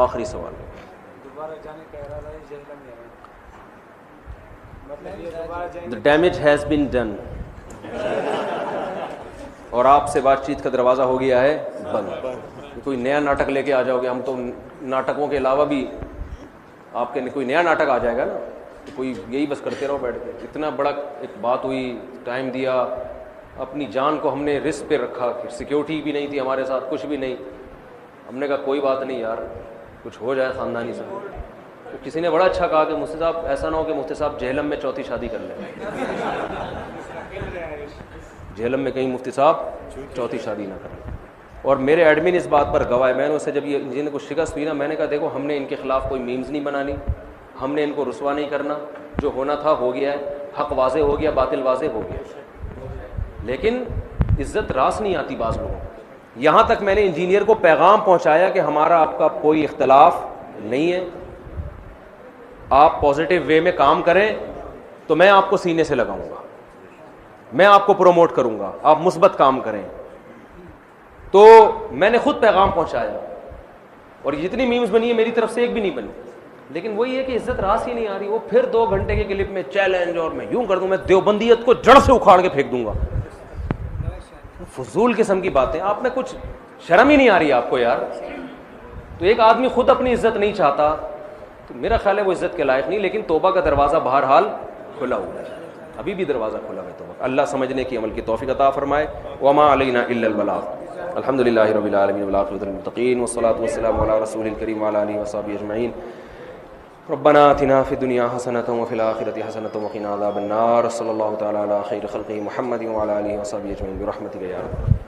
آخری سوال. دوبارہ جانے کا ارادہ ہے جہنم میں، مطلب یہ دوبارہ جائیں The damage has been done. اور آپ سے بات چیت کا دروازہ ہو گیا ہے بند. کوئی نیا ناٹک لے کے آ جاؤ گے، ہم تو ناٹکوں کے علاوہ بھی آپ کے کوئی نیا ناٹک آ جائے گا نا، تو کوئی یہی بس کرتے رہو بیٹھ کے. اتنا بڑا ایک بات ہوئی، ٹائم دیا، اپنی جان کو ہم نے رسک پہ رکھا، سیکیورٹی بھی نہیں تھی ہمارے ساتھ، کچھ بھی نہیں. ہم نے کہا کوئی بات نہیں یار، کچھ ہو جائے خاندانی سے. تو کسی نے بڑا اچھا کہا کہ مفتی صاحب ایسا نہ ہو کہ مفتی صاحب جہلم میں چوتھی شادی کر لیں. جہلم میں کہیں مفتی صاحب چوتھی شادی نہ کریں. اور میرے ایڈمن اس بات پر گواہ ہے. میں نے اس سے جب یہ جن کو شکست ہوئی نا، میں نے کہا دیکھو ہم نے ان کے خلاف کوئی میمز نہیں بنانی، ہم نے ان کو رسوا نہیں کرنا، جو ہونا تھا ہو گیا ہے، حق واضح ہو گیا، باطل واضح ہو گیا. لیکن عزت راس نہیں آتی بعض لوگوں کو. یہاں تک میں نے انجینئر کو پیغام پہنچایا کہ ہمارا آپ کا کوئی اختلاف نہیں ہے، آپ پازیٹیو وے میں کام کریں تو میں آپ کو سینے سے لگاؤں گا، میں آپ کو پروموٹ کروں گا، آپ مثبت کام کریں. تو میں نے خود پیغام پہنچایا، اور جتنی میمز بنی ہے میری طرف سے ایک بھی نہیں بنی. لیکن وہی ہے کہ عزت راس ہی نہیں آ رہی. وہ پھر 2 گھنٹے کے کلپ میں چیلنج، اور میں یوں کر دوں، میں دیوبندیت کو جڑ سے اکھاڑ کے پھینک دوں گا. فضول قسم کی باتیں. آپ میں کچھ شرم ہی نہیں آ رہی آپ کو یار. تو ایک آدمی خود اپنی عزت نہیں چاہتا تو میرا خیال ہے وہ عزت کے لائق نہیں. لیکن توبہ کا دروازہ بہرحال کھلا ہوا ہے، ابھی بھی دروازہ کھلا ہے توبہ. اللہ سمجھنے کی عمل کی توفیق عطا فرمائے. وما علینا الا البلاغ. الحمد للہ رب العالمین والعاقبۃ للمتقین والصلاۃ والسلام علی رسول الکریم وعلی آلہ وصحبہ اجمعین. ربنا آتنا فی الدنیا حسنۃ وفی الآخرۃ حسنۃ وقنا عذاب النار. صلی اللہ تعالی علی خیر خلقہ محمد وعلی آلہ وصحبہ اجمعین برحمتک یا رب.